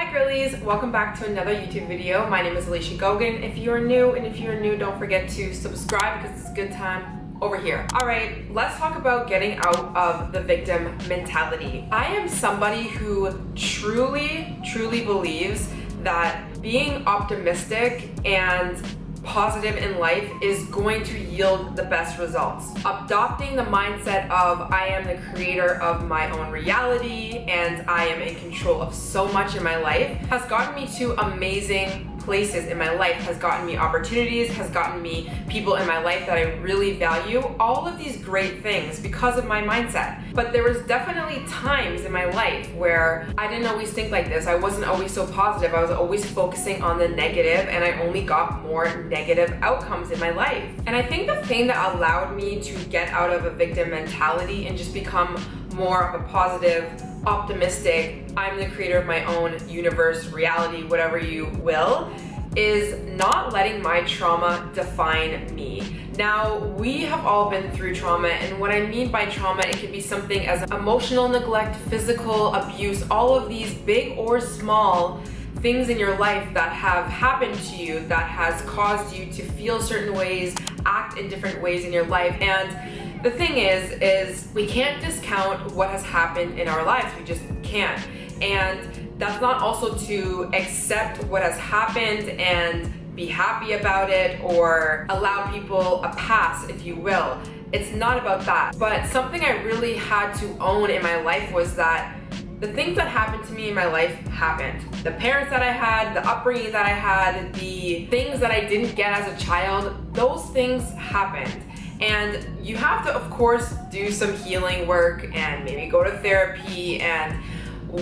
Hi girlies, welcome back to another YouTube video. My name is Alicia Gogan. If you're new, don't forget to subscribe because it's a good time over here. Alright, let's talk about getting out of the victim mentality. I am somebody who truly believes that being optimistic and positive in life is going to yield the best results. Adopting the mindset of I am the creator of my own reality and I am in control of so much in my life has gotten me to amazing places in my life, has gotten me opportunities, has gotten me people in my life that I really value, all of these great things because of my mindset. But there was definitely times in my life where I didn't always think like this. I wasn't always so positive. I was always focusing on the negative and I only got more negative outcomes in my life. And I think the thing that allowed me to get out of a victim mentality and just become more of a positive, optimistic, I'm the creator of my own universe, reality, whatever you will, is not letting my trauma define me. Now, we have all been through trauma, and what I mean by trauma, it can be something as emotional neglect, physical abuse, all of these big or small things in your life that have happened to you that has caused you to feel certain ways, act in different ways in your life. And the thing is we can't discount what has happened in our lives. We just can't. And that's not also to accept what has happened and be happy about it or allow people a pass, if you will. It's not about that. But something I really had to own in my life was that the things that happened to me in my life happened. The parents that I had, the upbringing that I had, the things that I didn't get as a child, those things happened. And you have to, of course, do some healing work and maybe go to therapy and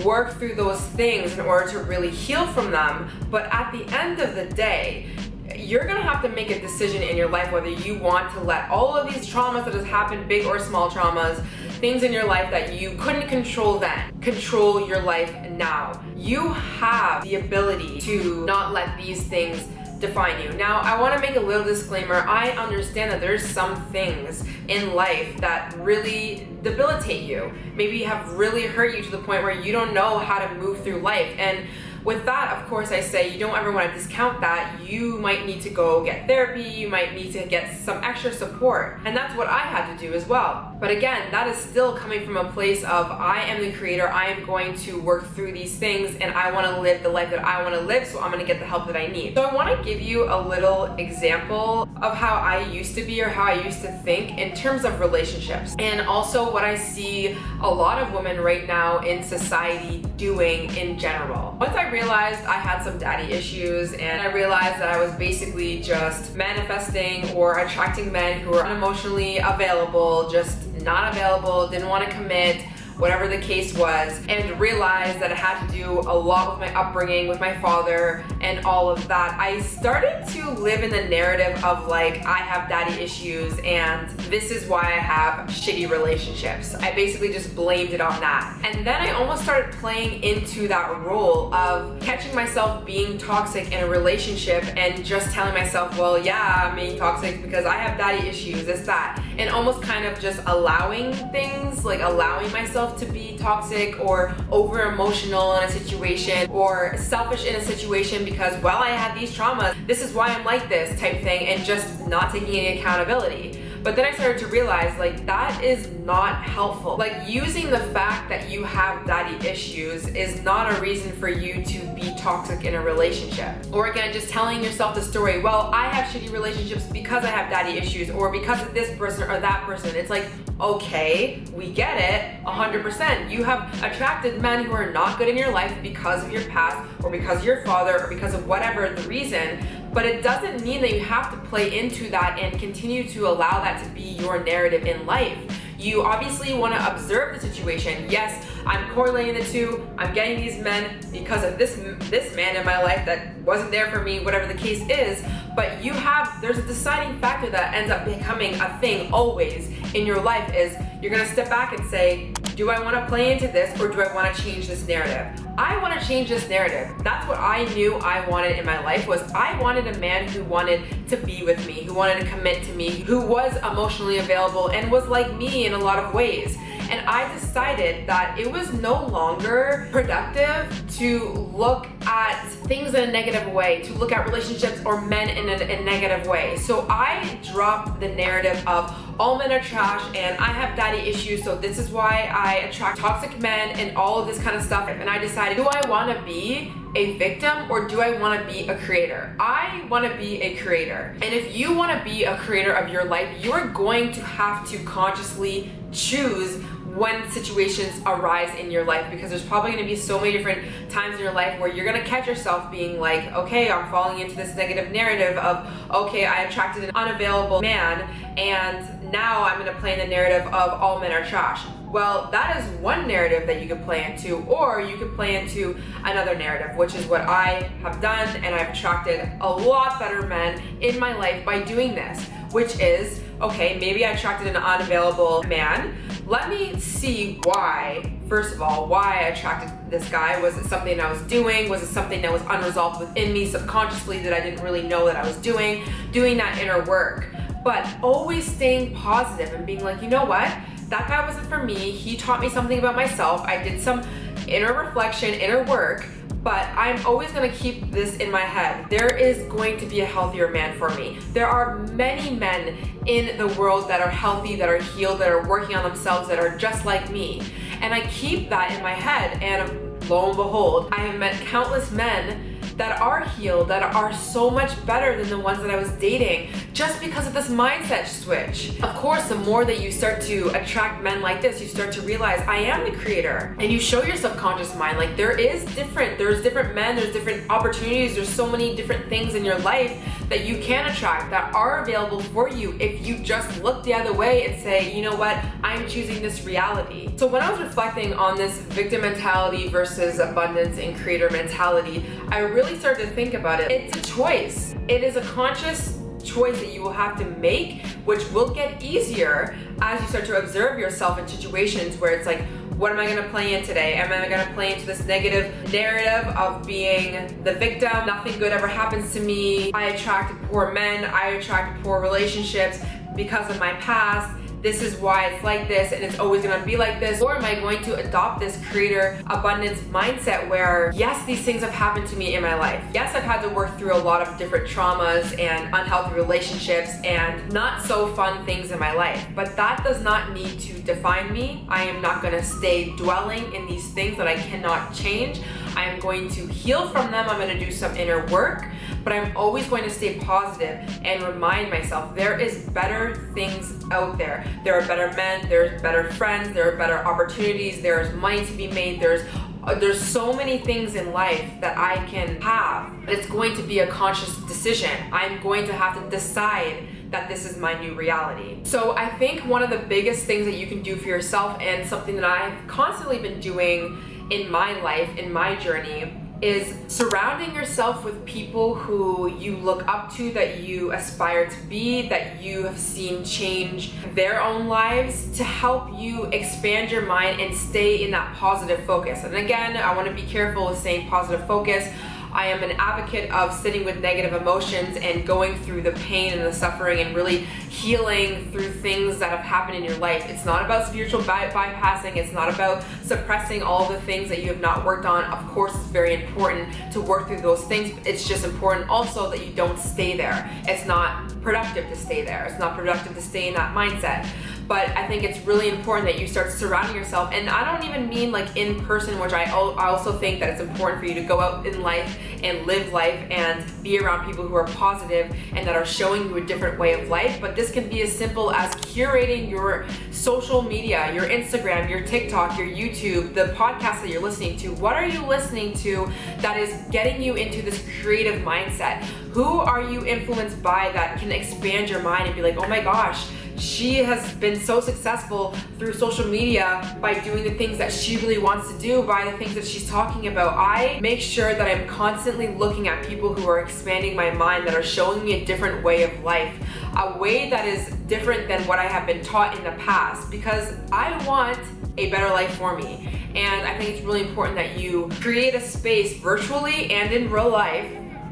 work through those things in order to really heal from them. But at the end of the day, you're gonna have to make a decision in your life whether you want to let all of these traumas that has happened, big or small traumas, things in your life that you couldn't control then, control your life now. You have the ability to not let these things define you. Now, I want to make a little disclaimer. I understand that there's some things in life that really debilitate you, maybe have really hurt you to the point where you don't know how to move through life. And with that, of course, I say you don't ever want to discount that. You might need to go get therapy, you might need to get some extra support. And that's what I had to do as well. But again, that is still coming from a place of I am the creator, I am going to work through these things and I want to live the life that I want to live, so I'm going to get the help that I need. So I want to give you a little example of how I used to be or how I used to think in terms of relationships. And also what I see a lot of women right now in society doing in general. Once I realized I had some daddy issues and I realized that I was basically just manifesting or attracting men who were unemotionally available, just not available, didn't want to commit, whatever the case was, and realized that it had to do a lot with my upbringing, with my father, and all of that. I started to live in the narrative of like, I have daddy issues and this is why I have shitty relationships. I basically just blamed it on that. And then I almost started playing into that role of catching myself being toxic in a relationship and just telling myself, well, yeah, I'm being toxic because I have daddy issues, this, that. And almost kind of just allowing things, like allowing myself to be toxic or over emotional in a situation or selfish in a situation because, well, I had these traumas, this is why I'm like this type thing, and just not taking any accountability. But then I started to realize like that is not helpful. Like using the fact that you have daddy issues is not a reason for you to be toxic in a relationship. Or again, just telling yourself the story, well, I have shitty relationships because I have daddy issues or because of this person or that person. It's like, okay, we get it, 100%. You have attracted men who are not good in your life because of your past or because of your father or because of whatever the reason. But it doesn't mean that you have to play into that and continue to allow that to be your narrative in life. You obviously want to observe the situation. Yes, I'm correlating the two. I'm getting these men because of this man in my life that wasn't there for me, whatever the case is. But there's a deciding factor that ends up becoming a thing always in your life is you're going to step back and say, do I want to play into this or do I want to change this narrative? I want to change this narrative. That's what I knew I wanted in my life, was I wanted a man who wanted to be with me, who wanted to commit to me, who was emotionally available and was like me in a lot of ways. And I decided that it was no longer productive to look at things in a negative way, to look at relationships or men in a negative way. So I dropped the narrative of all men are trash and I have daddy issues, so this is why I attract toxic men and all of this kind of stuff. And I decided, do I want to be a victim or do I want to be a creator? I want to be a creator. And if you want to be a creator of your life, you're going to have to consciously choose when situations arise in your life, because there's probably going to be so many different times in your life where you're going to catch yourself being like, okay, I'm falling into this negative narrative of, okay, I attracted an unavailable man and now I'm going to play in the narrative of all men are trash. Well, that is one narrative that you could play into, or you could play into another narrative, which is what I have done, and I've attracted a lot better men in my life by doing this, which is, okay, maybe I attracted an unavailable man. Let me see why, first of all, why I attracted this guy. Was it something I was doing? Was it something that was unresolved within me subconsciously that I didn't really know that I was doing? Doing that inner work. But always staying positive and being like, you know what? That guy wasn't for me. He taught me something about myself. I did some inner reflection, inner work, but I'm always gonna keep this in my head. There is going to be a healthier man for me. There are many men in the world that are healthy, that are healed, that are working on themselves, that are just like me. And I keep that in my head, and lo and behold, I have met countless men that are healed, that are so much better than the ones that I was dating, just because of this mindset switch. Of course, the more that you start to attract men like this, you start to realize I am the creator, and you show your subconscious mind like there's different men, there's different opportunities, there's so many different things in your life that you can attract that are available for you if you just look the other way and say, you know what, I'm choosing this reality. So when I was reflecting on this victim mentality versus abundance and creator mentality, I really started to think about it. It's a choice. It is a conscious choice that you will have to make, which will get easier as you start to observe yourself in situations where it's like, what am I gonna play in today? Am I gonna play into this negative narrative of being the victim? Nothing good ever happens to me. I attract poor men. I attract poor relationships because of my past. This is why it's like this and it's always gonna be like this. Or am I going to adopt this creator abundance mindset where, yes, these things have happened to me in my life. Yes, I've had to work through a lot of different traumas and unhealthy relationships and not so fun things in my life. But that does not need to define me. I am not gonna stay dwelling in these things that I cannot change. I am going to heal from them. I'm gonna do some inner work, but I'm always going to stay positive and remind myself there is better things out there. There are better men, there's better friends, there are better opportunities, there's money to be made, there's so many things in life that I can have. It's going to be a conscious decision. I'm going to have to decide that this is my new reality. So I think one of the biggest things that you can do for yourself, and something that I've constantly been doing in my life, in my journey, is surrounding yourself with people who you look up to, that you aspire to be, that you have seen change their own lives, to help you expand your mind and stay in that positive focus. And again, I want to be careful with saying positive focus. I am an advocate of sitting with negative emotions and going through the pain and the suffering and really healing through things that have happened in your life. It's not about spiritual bypassing. It's not about suppressing all the things that you have not worked on. Of course, it's very important to work through those things. It's just important also that you don't stay there. It's not productive to stay there. It's not productive to stay in that mindset. But I think it's really important that you start surrounding yourself, and I don't even mean like in person, which I also think that it's important for you to go out in life and live life and be around people who are positive and that are showing you a different way of life. But this can be as simple as curating your social media, your Instagram, your TikTok, your YouTube, the podcast that you're listening to. What are you listening to that is getting you into this creative mindset? Who are you influenced by that can expand your mind and be like, oh my gosh, she has been so successful through social media by doing the things that she really wants to do, by the things that she's talking about. I make sure that I'm constantly looking at people who are expanding my mind, that are showing me a different way of life, a way that is different than what I have been taught in the past, because I want a better life for me. And I think it's really important that you create a space virtually and in real life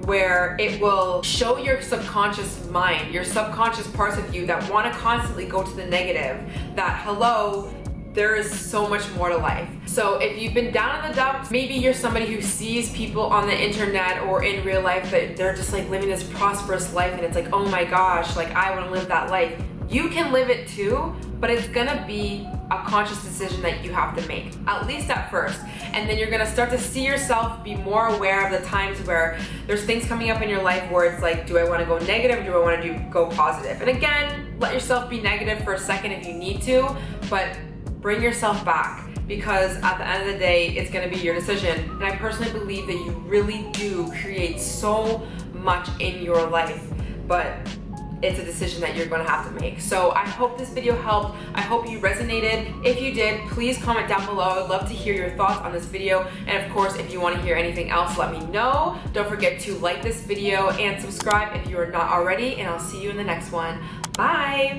where it will show your subconscious mind, your subconscious parts of you that want to constantly go to the negative, that hello, there is so much more to life. So if you've been down in the dumps, maybe you're somebody who sees people on the internet or in real life that they're just like living this prosperous life and it's like, oh my gosh, like I want to live that life. You can live it too, but it's gonna be a conscious decision that you have to make, at least at first. And then you're gonna start to see yourself, be more aware of the times where there's things coming up in your life where it's like, do I wanna go negative, do I wanna go positive? And again, let yourself be negative for a second if you need to, but bring yourself back, because at the end of the day, it's gonna be your decision. And I personally believe that you really do create so much in your life, but it's a decision that you're gonna have to make. So I hope this video helped. I hope you resonated. If you did, please comment down below. I would love to hear your thoughts on this video. And of course, if you wanna hear anything else, let me know. Don't forget to like this video and subscribe if you are not already, and I'll see you in the next one. Bye.